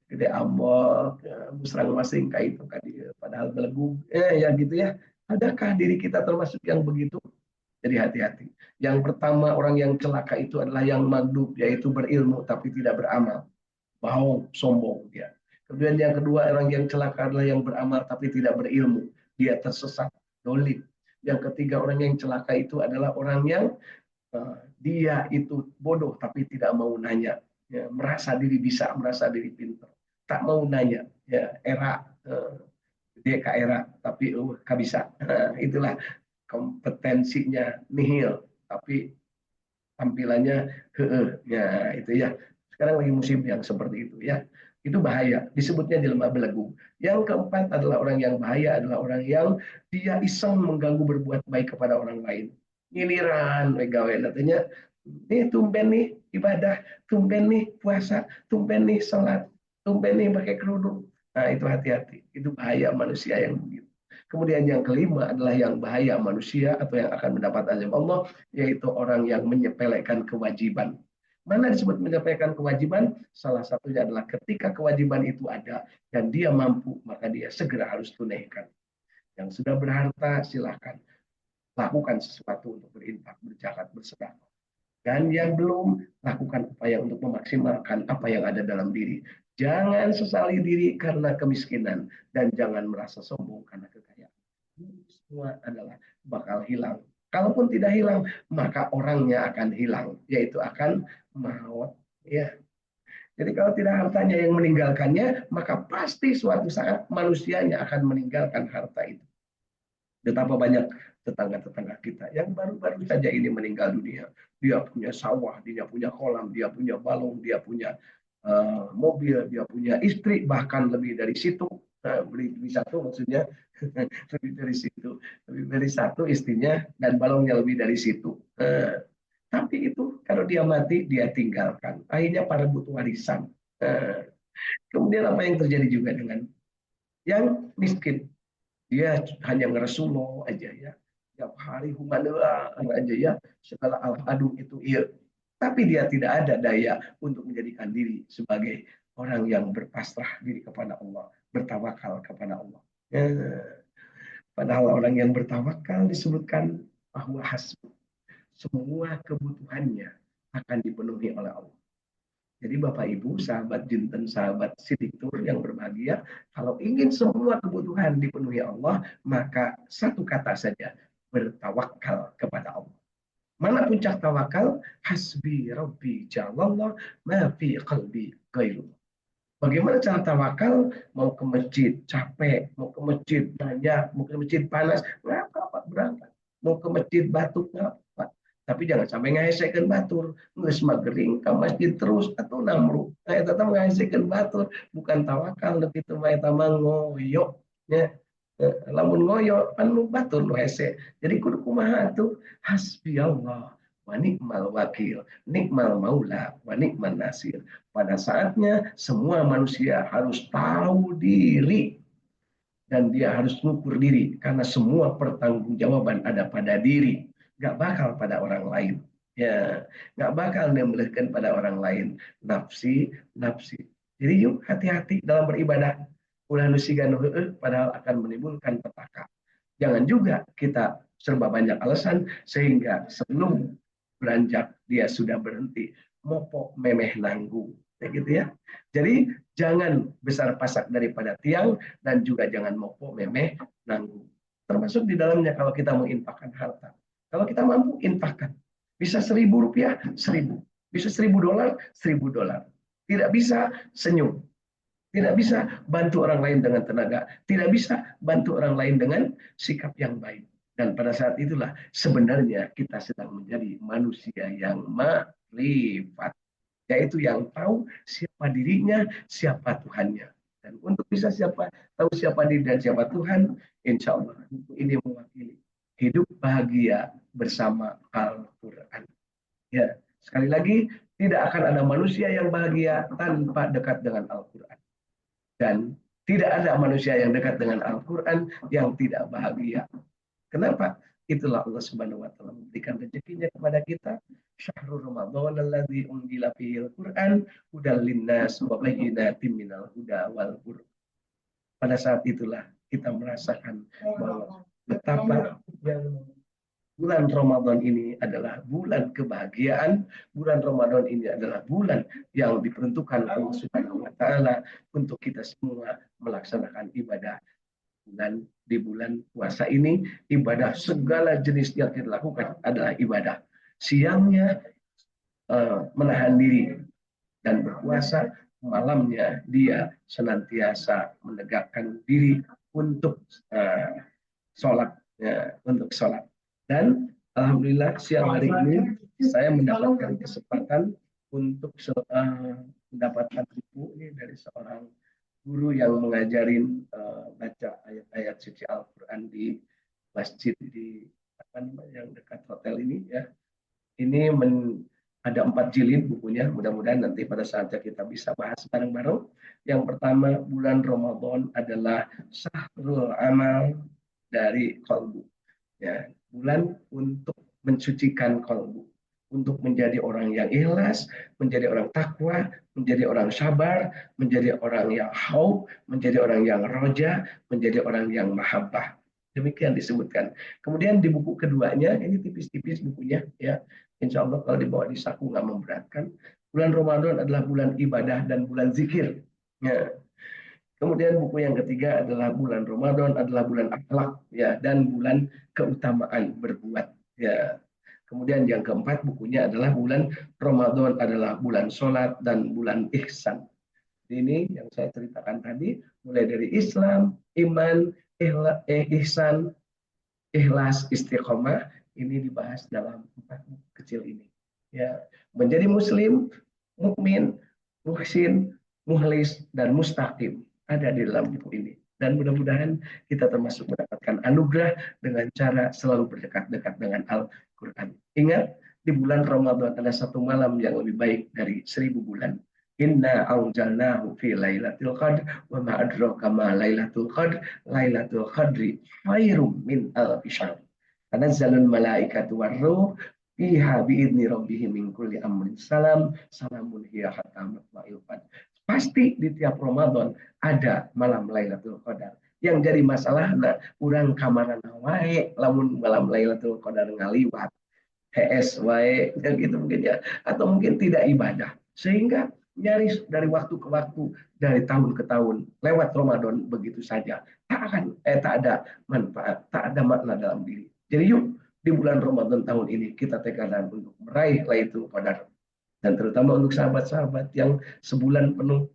gede ambok, musrang masing kayak itu kan, padahal belegu, ya gitu ya. Adakah diri kita termasuk yang begitu? Jadi hati-hati. Yang pertama orang yang celaka itu adalah yang maghdub, yaitu berilmu tapi tidak beramal. Bohong, sombong dia. Kemudian yang kedua orang yang celaka adalah yang beramal tapi tidak berilmu. Dia tersesat, dolim. Yang ketiga orang yang celaka itu adalah orang yang dia itu bodoh tapi tidak mau nanya. Ya, merasa diri bisa, merasa diri pintar. Tak mau nanya. Ya, era dia ke era tapi gak bisa. Itulah kompetensinya nihil tapi tampilannya ya itu ya. Sekarang lagi musim yang seperti itu ya. Itu bahaya, disebutnya jelema belenggu. Yang keempat adalah orang yang bahaya adalah orang yang dia iseng mengganggu berbuat baik kepada orang lain. Giliran gawe katanya, ini tumben nih ibadah, tumben nih puasa, tumben nih salat, tumben nih pakai kerudung. Nah, itu hati-hati. Itu bahaya manusia yang begitu. Kemudian yang kelima adalah yang bahaya manusia atau yang akan mendapat azab Allah, yaitu orang yang menyepelekan kewajiban. Mana disebut menyepelekan kewajiban? Salah satunya adalah ketika kewajiban itu ada dan dia mampu, maka dia segera harus tunaikan. Yang sudah berharta, silahkan lakukan sesuatu untuk berinfak, berzakat, bersedekah. Dan yang belum, lakukan upaya untuk memaksimalkan apa yang ada dalam diri. Jangan sesali diri karena kemiskinan dan jangan merasa sombong karena kekayaan. Ini semua adalah bakal hilang. Kalaupun tidak hilang, maka orangnya akan hilang, yaitu akan maut. Ya. Jadi kalau tidak hartanya yang meninggalkannya, maka pasti suatu saat manusianya akan meninggalkan harta itu. Betapa banyak tetangga-tetangga kita yang baru-baru saja ini meninggal dunia. Dia punya sawah, dia punya kolam, dia punya balong, dia punya mobil, dia punya istri, bahkan lebih dari situ. Lebih satu maksudnya lebih dari situ, lebih dari satu istrinya dan balongnya lebih dari situ. Tapi itu kalau dia mati dia tinggalkan. Akhirnya para butuh warisan. Kemudian apa yang terjadi juga dengan yang miskin? Dia hanya ngeresulo aja ya. Tiap hari humana aja ya. Segala al-adu itu iya. Tapi dia tidak ada daya untuk menjadikan diri sebagai orang yang berpasrah diri kepada Allah. Bertawakal kepada Allah. Ya. Padahal orang yang bertawakal disebutkan bahwa hasbuh. semua kebutuhannya akan dipenuhi oleh Allah. Jadi Bapak Ibu, sahabat jinten, sahabat sidikur yang berbahagia, kalau ingin semua kebutuhan dipenuhi Allah, maka satu kata saja, bertawakal kepada Allah. Mana puncak tawakal? Hasbi Rabbi Jalallah ma fi qalbi ghairu. Bagaimana cara tawakal? Mau ke masjid capek, mau ke masjid banyak, mau ke masjid panas, nggak apa-apa berangkat. Mau ke masjid batuk nggak apa-apa. Tapi jangan sampai ngahesekeun batur, geus magering ke masjid terus atau namru. Nah, eta teh ngahesekeun batur, bukan tawakal nu kitu mah eta mah ngoyo nya. Lamun ngoyo kan nu batur nu hese. Jadi kudu kumaha tuh? Hasbi Allah wa ni'mal wakil, nikmal maula wa nikman nasir. Pada saatnya semua manusia harus tahu diri dan dia harus mengukur diri karena semua pertanggungjawaban ada pada diri, nggak bakal pada orang lain. Ya, nggak bakal memberikan pada orang lain. Nafsi, nafsi. Jadi yuk hati-hati dalam beribadah. Ulah nusigan padahal akan menimbulkan petaka. Jangan juga kita serba banyak alasan sehingga sebelum beranjak dia sudah berhenti mopok memeh nanggung kayak gitu ya. Jadi jangan besar pasak daripada tiang dan juga jangan mopok memeh nanggung. Termasuk di dalamnya kalau kita mau infakkan harta. Kalau kita mampu infakkan. Bisa Rp1.000, 1.000. Bisa $1.000, $1.000. Tidak bisa senyum. Tidak bisa bantu orang lain dengan tenaga. Tidak bisa bantu orang lain dengan sikap yang baik. Dan pada saat itulah sebenarnya kita sedang menjadi manusia yang makrifat. Yaitu yang tahu siapa dirinya, siapa Tuhannya. Dan untuk bisa tahu siapa diri dan siapa Tuhan, insya Allah ini mewakili hidup bahagia bersama Al-Quran. Ya, sekali lagi, tidak akan ada manusia yang bahagia tanpa dekat dengan Al-Quran. Dan tidak ada manusia yang dekat dengan Al-Quran yang tidak bahagia. Kenapa? Itulah Allah Subhanahu wa taala memberikan rezekinya kepada kita. Syahrul Ramadan alladzi unzila fihil Qur'an hudal linnas wa bayyinatin minal huda wal furqan. Pada saat itulah kita merasakan bahwa betapa yang bulan Ramadan ini adalah bulan kebahagiaan. Bulan Ramadan ini adalah bulan yang diperuntukkan Allah Subhanahu wa taala untuk kita semua melaksanakan ibadah. Di bulan puasa ini ibadah segala jenis yang kita lakukan adalah ibadah. Siangnya menahan diri dan berpuasa, malamnya dia senantiasa menegakkan diri untuk sholat, untuk sholat. Dan alhamdulillah siang hari ini saya mendapatkan kesempatan untuk mendapatkan buku ini dari seorang guru yang mengajarin baca ayat-ayat suci Al-Quran di masjid di yang dekat hotel ini ya. Ini ada 4 jilid bukunya. Mudah-mudahan nanti pada saatnya kita bisa bahas bareng-bareng. Yang pertama, bulan Ramadan adalah syahrul amal dari qalbu. Ya, bulan untuk mensucikan kalbu, untuk menjadi orang yang ikhlas, menjadi orang takwa, menjadi orang sabar, menjadi orang yang haub, menjadi orang yang roja, menjadi orang yang mahabbah. Demikian disebutkan. Kemudian di buku keduanya, ini tipis-tipis bukunya, ya. Insya Allah kalau dibawa di saku nggak memberatkan. Bulan Ramadan adalah bulan ibadah dan bulan zikir. Ya. Kemudian buku yang ketiga adalah bulan Ramadan adalah bulan akhlak ya dan bulan keutamaan berbuat ya. Kemudian yang keempat bukunya adalah bulan Ramadan adalah bulan sholat dan bulan ihsan. Ini yang saya ceritakan tadi mulai dari Islam, iman, ihsan, ikhlas, istiqomah ini dibahas dalam 4 buku kecil ini. Ya, menjadi muslim, mukmin, muhsin, muhlis dan mustaqim ada di dalam buku ini. Dan mudah-mudahan kita termasuk mendapatkan anugerah dengan cara selalu berdekat-dekat dengan Al-Quran. Ingat, di bulan Ramadan ada satu malam yang lebih baik dari 1000 bulan. Inna anzalnahu fi lailatul qadr wa ma adraka ma lailatul qadr lailatul qadri khairum min alfi syahr. Tanazzalul malaikatu warruh fiha biidzni rabbihim min kulli amrin salamun hiya hatta matla'il fajr. Pasti di tiap Ramadan ada malam Lailatul Qadar. Yang jadi masalah urang kamarana wae lamun malam Lailatul Qadar ngaliwat. HS wae gitu mungkin ya, atau mungkin tidak ibadah, sehingga nyaris dari waktu ke waktu, dari tahun ke tahun lewat Ramadan begitu saja, tak ada manfaat, tak ada makna dalam diri. Jadi yuk di bulan Ramadan tahun ini kita tekankan untuk meraih Lailatul Qadar, dan terutama untuk sahabat-sahabat yang sebulan penuh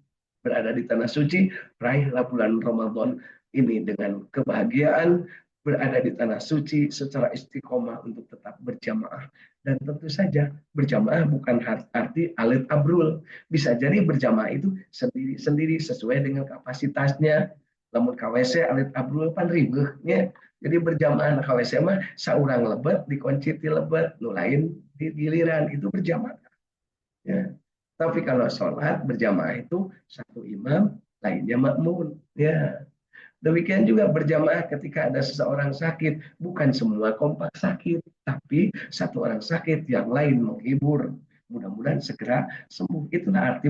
berada di tanah suci, raihlah bulan Ramadan ini dengan kebahagiaan, berada di tanah suci secara istiqomah untuk tetap berjamaah. Dan tentu saja berjamaah bukan arti alit abrul. Bisa jadi berjamaah itu sendiri-sendiri sesuai dengan kapasitasnya. Namun KWC alit abrul pan ribeuhnya. Jadi berjamaah KWC mah saurang lebet dikunci di lebet, nu lain di giliran, itu berjamaah. Ya. Tapi kalau sholat berjamaah itu satu imam, lainnya makmum. Ya. Demikian juga berjamaah ketika ada seseorang sakit, bukan semua kompak sakit, tapi satu orang sakit, yang lain menghibur. Mudah-mudahan segera sembuh. Itulah arti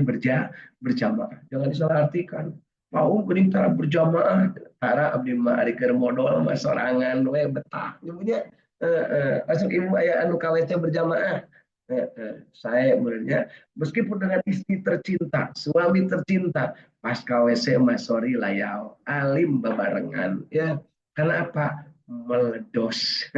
berjamaah. Jangan disalahartikan. Mau kuning cara berjamaah, cara abdi mah ari keur modal mah sorangan we betah. Nyebutnya masuk ibu aya anu KWC berjamaah. Saya menurutnya meskipun dengan istri tercinta, suami tercinta, pas KWC mas sorry lah ya, alim bebarengan ya. Karena apa? Meledos.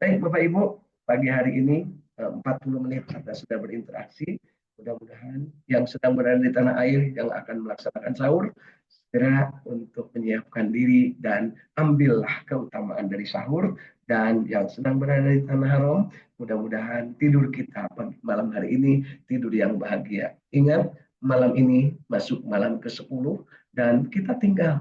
Baik Bapak Ibu, pagi hari ini 40 menit kita sudah berinteraksi. Mudah-mudahan yang sedang berada di tanah air yang akan melaksanakan sahur segera untuk menyiapkan diri dan ambillah keutamaan dari sahur. Dan yang sedang berada di tanah haram, mudah-mudahan tidur kita malam hari ini tidur yang bahagia. Ingat, malam ini masuk malam ke-10 dan kita tinggal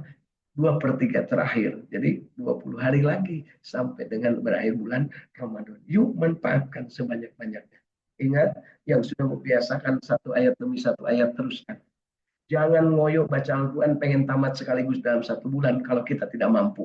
2/3 terakhir. Jadi 20 hari lagi sampai dengan berakhir bulan Ramadan. Yuk manfaatkan sebanyak-banyaknya. Ingat, yang sudah membiasakan satu ayat demi satu ayat, teruskan. Jangan ngoyo baca Al-Quran pengen tamat sekaligus dalam satu bulan kalau kita tidak mampu.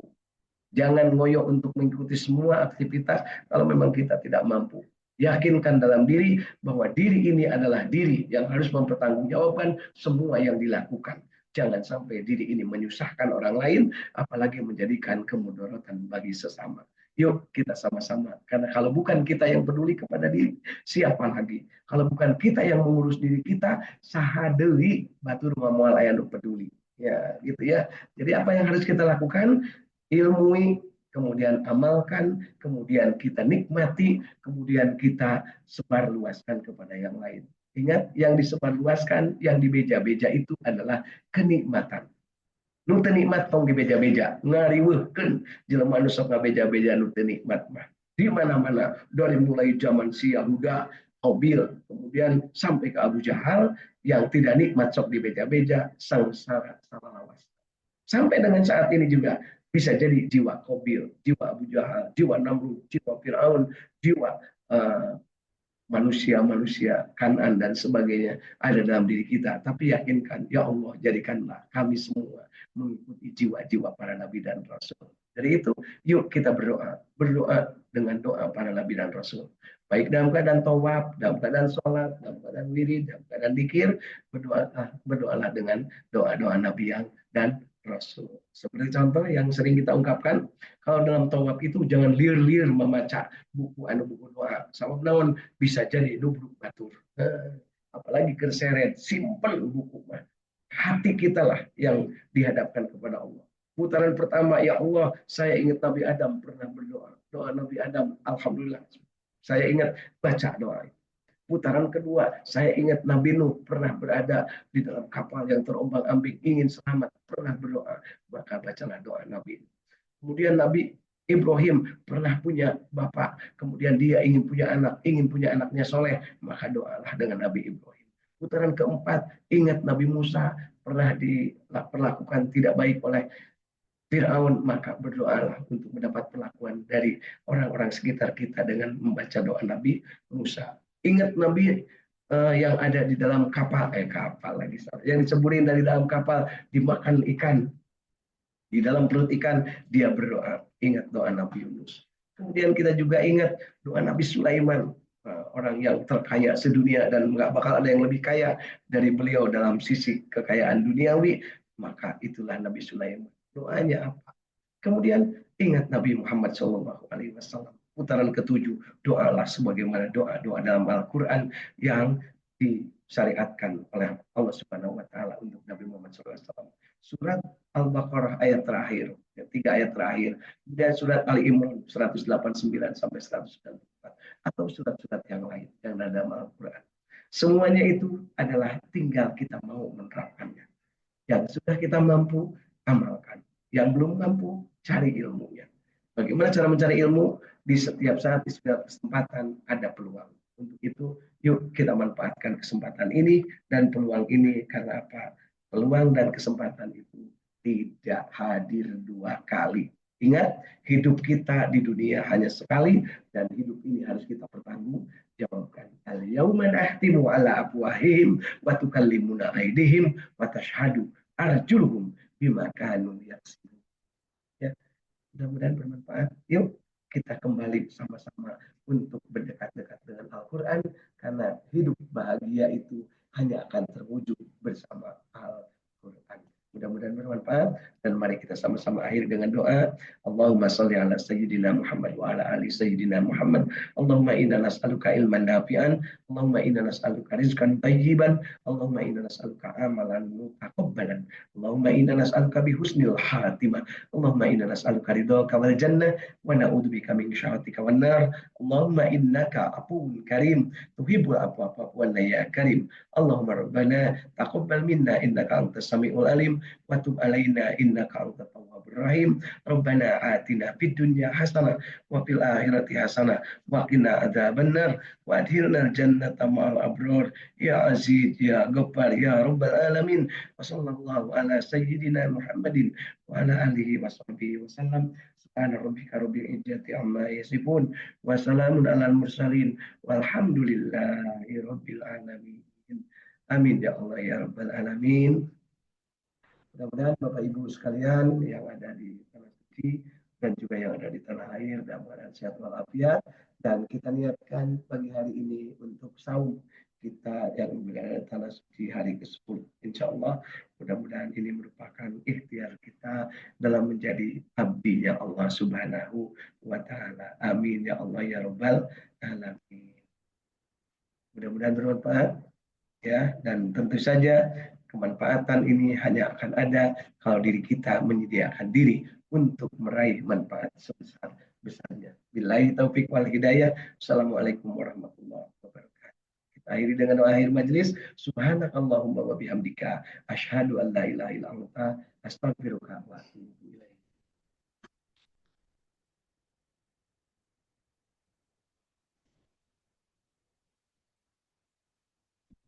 Jangan ngoyo untuk mengikuti semua aktivitas kalau memang kita tidak mampu. Yakinkan dalam diri bahwa diri ini adalah diri yang harus mempertanggungjawabkan semua yang dilakukan. Jangan sampai diri ini menyusahkan orang lain, apalagi menjadikan kemudaratan bagi sesama. Yuk kita sama-sama. Karena kalau bukan kita yang peduli kepada diri, siapa lagi? Kalau bukan kita yang mengurus diri kita, sahadeui batur moal aya nu peduli. Ya, gitu ya. Jadi apa yang harus kita lakukan? Ilmui, kemudian amalkan, kemudian kita nikmati, kemudian kita sebarluaskan kepada yang lain. Ingat, yang disebarluaskan, yang dibeja-beja itu adalah kenikmatan. Nu teu nikmat tong dibeja-beja, ngariweuhkeun jelema anu sok ngabeja-beja nu teu nikmat mah. Di mana-mana, dari mulai zaman si Yahuda, Qabil, kemudian sampai ke Abu Jahal, yang tidak nikmat sok dibeja-beja, sangsara sama lawas. Sampai dengan saat ini juga bisa jadi jiwa Qabil, jiwa Abu Jahal, jiwa Namrud, jiwa Fir'aun, jiwa manusia-manusia Kanan dan sebagainya ada dalam diri kita. Tapi yakinkan, ya Allah, jadikanlah kami semua mengikuti jiwa-jiwa para nabi dan rasul. Dari itu, yuk kita berdoa. Berdoa dengan doa para nabi dan rasul. Baik dalam keadaan tawaf, dalam keadaan sholat, dalam keadaan wirid, dalam keadaan dikir, berdoalah dengan doa-doa nabi yang dan rasul. Seperti contoh yang sering kita ungkapkan, kalau dalam tawaf itu jangan lir-lir membaca buku doa. Sabab naon bisa jadi nubruk batur. Apalagi kerseret, simpen buku mah. Hati kita lah yang dihadapkan kepada Allah. Putaran pertama, ya Allah, saya ingat Nabi Adam pernah berdoa. Doa Nabi Adam, alhamdulillah. Saya ingat baca doa. Putaran kedua, saya ingat Nabi Nuh pernah berada di dalam kapal yang terombang-ambing, ingin selamat, pernah berdoa, maka bacalah doa Nabi. Kemudian Nabi Ibrahim pernah punya bapak, kemudian dia ingin punya anaknya soleh, maka doalah dengan Nabi Ibrahim. Putaran keempat, ingat Nabi Musa pernah diperlakukan tidak baik oleh Fir'aun, maka berdoalah untuk mendapat perlakuan dari orang-orang sekitar kita dengan membaca doa Nabi Musa. Ingat Nabi yang ada di dalam kapal lagi, yang diceburin dari dalam kapal, dimakan ikan. Di dalam perut ikan, dia berdoa. Ingat doa Nabi Yunus. Kemudian kita juga ingat doa Nabi Sulaiman, orang yang terkaya sedunia dan nggak bakal ada yang lebih kaya dari beliau dalam sisi kekayaan duniawi, maka itulah Nabi Sulaiman. Doanya apa? Kemudian ingat Nabi Muhammad SAW. putaran ketujuh, doalah sebagaimana doa-doa dalam Al-Quran yang disyariatkan oleh Allah Subhanahu wa taala untuk Nabi Muhammad SAW. Surat Al-Baqarah ayat terakhir, ya, 3 ayat terakhir, dan surat Ali Imran 189 sampai 194, atau surat-surat yang lain yang ada dalam Al-Quran. Semuanya itu adalah tinggal kita mau menerapkannya. Yang sudah kita mampu, amalkan. Yang belum mampu, cari ilmunya. Bagaimana cara mencari ilmu? Di setiap saat, di setiap kesempatan ada peluang. Untuk itu, yuk kita manfaatkan kesempatan ini dan peluang ini. Karena apa? Peluang dan kesempatan itu tidak hadir 2 kali. Ingat, hidup kita di dunia hanya sekali dan hidup ini harus kita pertanggungjawabkan. Al-yauma nahtimu ala afwahihim wa tukallimuna aydihim wa tashhadu arjuluhum bima kanu yaksibun. Ya, mudah-mudahan bermanfaat. Yuk kita kembali sama-sama untuk berdekat-dekat dengan Al-Quran, karena hidup bahagia itu hanya akan terwujud bersama Al-Quran. Mudah-mudahan bermanfaat, dan mari kita sama-sama akhir dengan doa. Allahumma sholli ala sayyidina Muhammad wa ala ali sayyidina Muhammad. Allahumma inna nas'aluka ilman nafi'an, Allahumma inna nas'aluka rizqan tayyiban, Allahumma inna nas'aluka amalan mutaqabbalan, Allahumma inna nas'aluka bihusnil khatimah, Allahumma inna nas'aluka ridhaka wal jannah wa na'udzubika min syahwatika wan nar. Allahumma innaka afuwwun karim tuhibbul afwa fa'fu anna ya karim. Allahumma rabbana taqabbal minna innaka antas samiul alim wa tub alaina innaka antat tawwabur rahim. Rabbana atina fid dunya hasanah wa fil akhirati hasanah wa qina adzabannar wa adkhilna jannata ma'al abrar ya aziz ya ghaffar ya rabbal alamin. Wa sallallahu ala sayyidina Muhammadin wa ala alihi wa sahbihi wasallam. Subhana rabbika rabbil izzati amma yasifun wa salamun alal mursalin walhamdulillahi rabbil alamin. Amin ya Allah ya rabbal alamin. Mudah-mudahan Bapak Ibu sekalian yang ada di tanah suci dan juga yang ada di tanah air dalam keadaan sehat walafiat, dan kita niatkan pagi hari ini untuk saum kita yang berada di tanah suci hari ke-10. Insya Allah mudah-mudahan ini merupakan ikhtiar kita dalam menjadi abdinya Allah Subhanahu wa taala. Amin ya Allah ya rabbal alamin. Mudah-mudahan bermanfaat ya, dan tentu saja kemanfaatan ini hanya akan ada kalau diri kita menyediakan diri untuk meraih manfaat sebesar-besarnya. Billahi taufik wal hidayah. Assalamualaikum warahmatullahi wabarakatuh. Kita akhiri dengan doa akhir majelis. Subhanakallahumma wa bihamdika asyhadu an la ilaha illa anta astaghfiruka wa atubu ilaik.